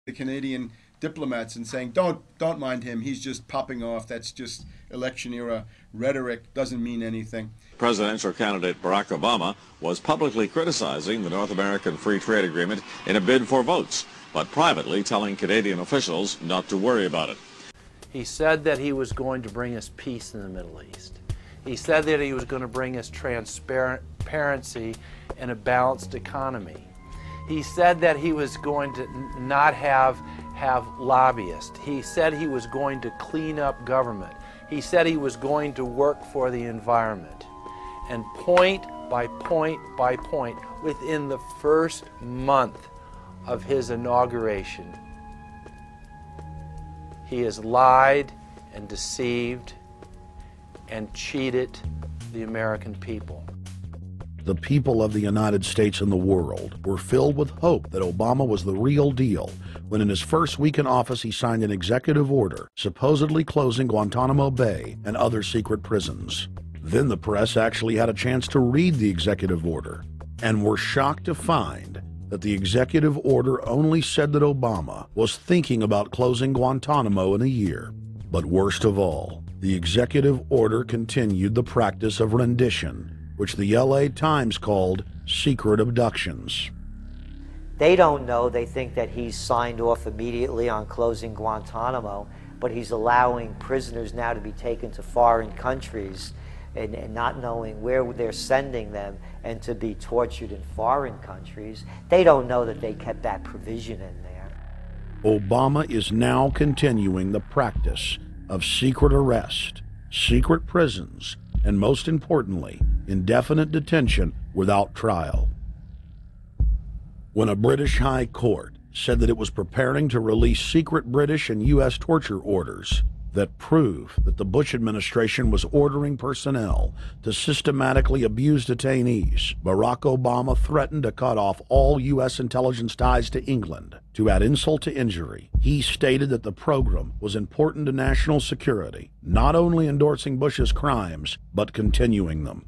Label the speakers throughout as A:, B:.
A: the Canadian diplomats and saying, don't mind him, he's just popping off, that's just election era rhetoric, doesn't mean anything.
B: Presidential candidate Barack Obama was publicly criticizing the North American Free Trade Agreement in a bid for votes, but privately telling Canadian officials not to worry about it.
C: He said that he was going to bring us peace in the Middle East. He said that he was going to bring us transparency and a balanced economy. He said that he was going to not have lobbyists. He said he was going to clean up government. He said he was going to work for the environment. And point by point by point, within the first month of his inauguration, he has lied and deceived and cheated the American people.
D: The people of the United States and the world were filled with hope that Obama was the real deal when in his first week in office he signed an executive order supposedly closing Guantanamo Bay and other secret prisons. Then the press actually had a chance to read the executive order and were shocked to find that the executive order only said that Obama was thinking about closing Guantanamo in a year. But worst of all, the executive order continued the practice of rendition, which the LA Times called secret abductions.
E: They don't know. They think that he's signed off immediately on closing Guantanamo, but he's allowing prisoners now to be taken to foreign countries and not knowing where they're sending them and to be tortured in foreign countries. They don't know that they kept that provision in there.
D: Obama is now continuing the practice of secret arrest, secret prisons, and most importantly, indefinite detention without trial. When a British High Court said that it was preparing to release secret British and U.S. torture orders that prove that the Bush administration was ordering personnel to systematically abuse detainees, Barack Obama threatened to cut off all U.S. intelligence ties to England. To add insult to injury, he stated that the program was important to national security, not only endorsing Bush's crimes, but continuing them.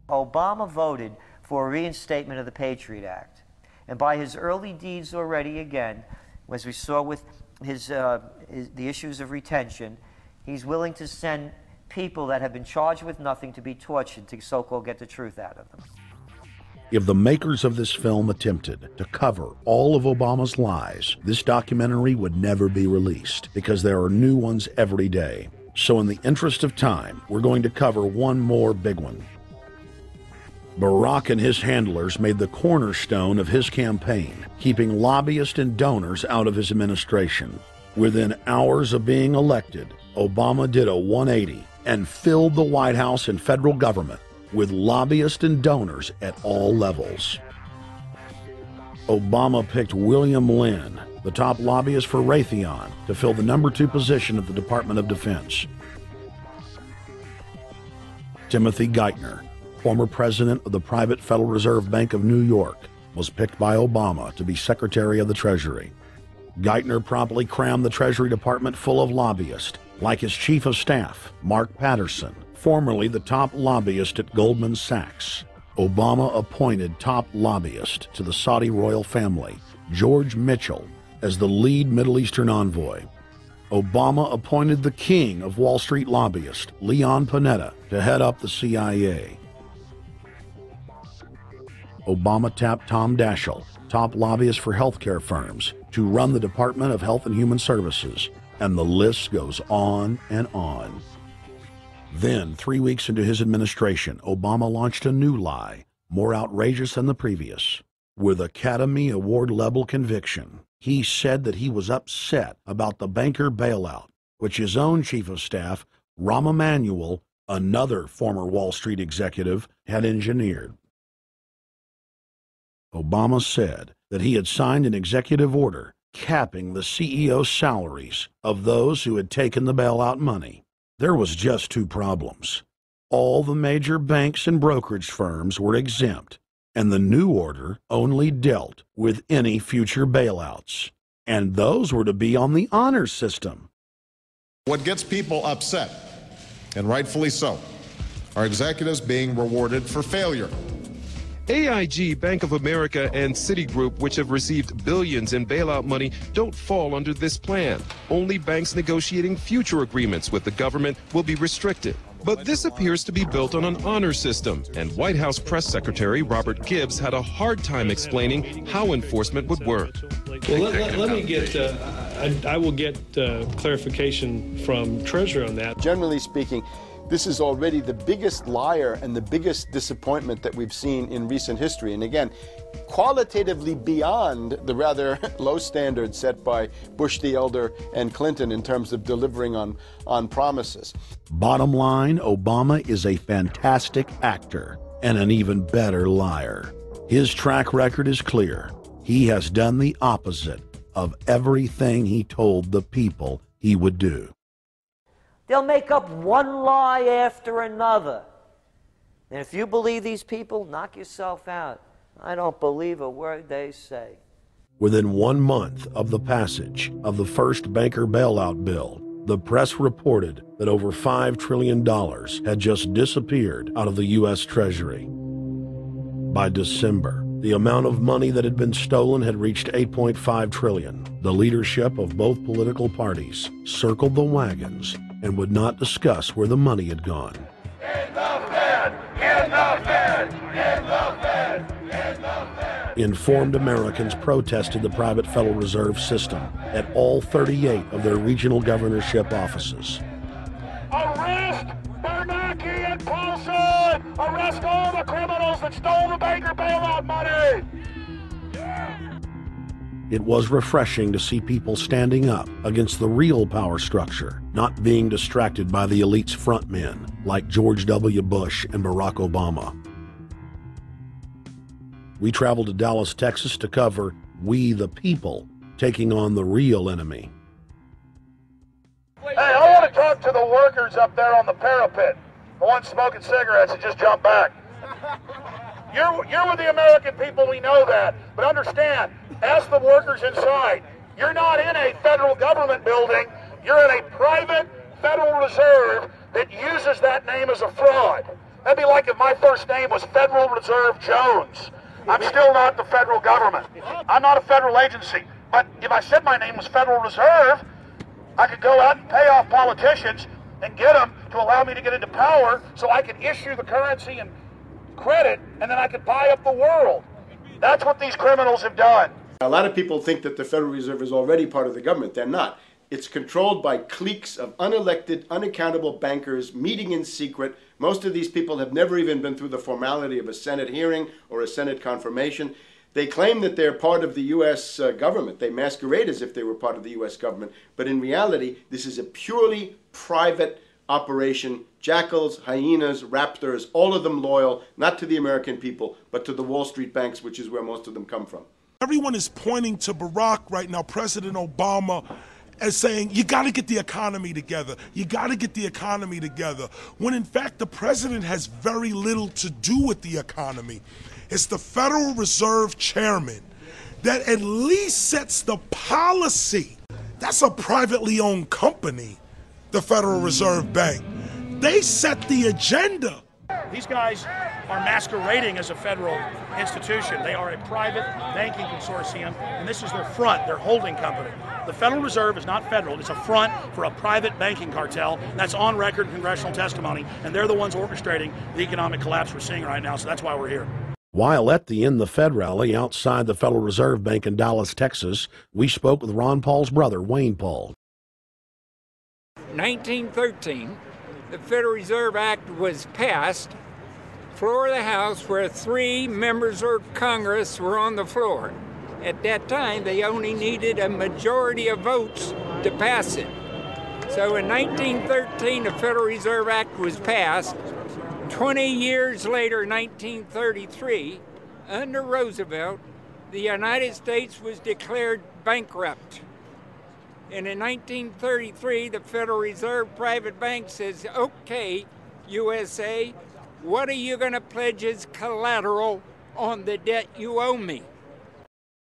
E: Obama voted for a reinstatement of the Patriot Act. And by his early deeds already, again, as we saw with the issues of retention, he's willing to send people that have been charged with nothing to be tortured to so-called get the truth out of them.
D: If the makers of this film attempted to cover all of Obama's lies, this documentary would never be released because there are new ones every day. So in the interest of time, we're going to cover one more big one. Barack and his handlers made the cornerstone of his campaign, keeping lobbyists and donors out of his administration. Within hours of being elected, Obama did a 180 and filled the White House and federal government with lobbyists and donors at all levels. Obama picked William Lynn, the top lobbyist for Raytheon, to fill the number 2 position at the Department of Defense. Timothy Geithner, former president of the private Federal Reserve Bank of New York, was picked by Obama to be Secretary of the Treasury. Geithner promptly crammed the Treasury Department full of lobbyists, like his chief of staff, Mark Patterson, formerly the top lobbyist at Goldman Sachs. Obama appointed top lobbyist to the Saudi royal family, George Mitchell, as the lead Middle Eastern envoy. Obama appointed the king of Wall Street lobbyists, Leon Panetta, to head up the CIA. Obama tapped Tom Daschle, top lobbyist for healthcare firms, to run the Department of Health and Human Services, and the list goes on and on. Then, 3 weeks into his administration, Obama launched a new lie, more outrageous than the previous. With Academy Award-level conviction, he said that he was upset about the banker bailout, which his own chief of staff, Rahm Emanuel, another former Wall Street executive, had engineered. Obama said that he had signed an executive order capping the CEO's salaries of those who had taken the bailout money. There was just 2 problems. All the major banks and brokerage firms were exempt, and the new order only dealt with any future bailouts, and those were to be on the honor system.
F: What gets people upset, and rightfully so, are executives being rewarded for failure.
G: AIG, Bank of America, and Citigroup, which have received billions in bailout money, don't fall under this plan. Only banks negotiating future agreements with the government will be restricted. But this appears to be built on an honor system, and White House Press Secretary Robert Gibbs had a hard time explaining how enforcement would work.
H: Well, let me get, I will get clarification from Treasury on that.
A: Generally speaking, this is already the biggest liar and the biggest disappointment that we've seen in recent history. And again, qualitatively beyond the rather low standards set by Bush the Elder and Clinton in terms of delivering on promises.
D: Bottom line, Obama is a fantastic actor and an even better liar. His track record is clear. He has done the opposite of everything he told the people he would do.
E: They'll make up one lie after another. And if you believe these people, knock yourself out. I don't believe a word they say.
D: Within 1 month of the passage of the first banker bailout bill, the press reported that over $5 trillion had just disappeared out of the U.S. Treasury. By December, the amount of money that had been stolen had reached $8.5 trillion. The leadership of both political parties circled the wagons and would not discuss where the money had gone.
I: In the Fed! In the Fed! In the Fed! In the Fed!
D: Informed Americans protested the private Federal Reserve System at all 38 of their regional governorship offices.
I: Arrest Bernanke and Paulson! Arrest all the criminals that stole the banker bailout money!
D: It was refreshing to see people standing up against the real power structure, not being distracted by the elite's frontmen like George W. Bush and Barack Obama. We traveled to Dallas, Texas to cover We the People taking on the real enemy.
I: Hey, I want to talk to the workers up there on the parapet. The ones smoking cigarettes that just jumped back. You're with the American people, we know that. But understand, ask the workers inside. You're not in a federal government building. You're in a private Federal Reserve that uses that name as a fraud. That'd be like if my first name was Federal Reserve Jones. I'm still not the federal government. I'm not a federal agency. But if I said my name was Federal Reserve, I could go out and pay off politicians and get them to allow me to get into power so I could issue the currency and credit, and then I could buy up the world. That's what these criminals have done.
A: A lot of people think that the Federal Reserve is already part of the government. They're not. It's controlled by cliques of unelected, unaccountable bankers meeting in secret. Most of these people have never even been through the formality of a Senate hearing or a Senate confirmation. They claim that they're part of the U.S. government. They masquerade as if they were part of the U.S. government. But in reality, this is a purely private operation. Jackals, hyenas, raptors, all of them loyal, not to the American people, but to the Wall Street banks, which is where most of them come from.
J: Everyone is pointing to Barack right now, President Obama, as saying, you got to get the economy together. You got to get the economy together. When in fact, the president has very little to do with the economy. It's the Federal Reserve chairman that at least sets the policy. That's a privately owned company, the Federal Reserve Bank. They set the agenda.
K: These guys are masquerading as a federal institution. They are a private banking consortium, and this is their front, their holding company. The Federal Reserve is not federal. It's a front for a private banking cartel. That's on record in congressional testimony, and they're the ones orchestrating the economic collapse we're seeing right now, so that's why we're here.
D: While at the In the Fed rally outside the Federal Reserve Bank in Dallas, Texas, we spoke with Ron Paul's brother, Wayne Paul.
L: 1913, the Federal Reserve Act was passed, floor of the House, where 3 members of Congress were on the floor. At that time, they only needed a majority of votes to pass it. So in 1913, the Federal Reserve Act was passed. 20 years later, 1933, under Roosevelt, the United States was declared bankrupt. And in 1933, the Federal Reserve Private Bank says, okay, USA, what are you going to pledge as collateral on the debt you owe me?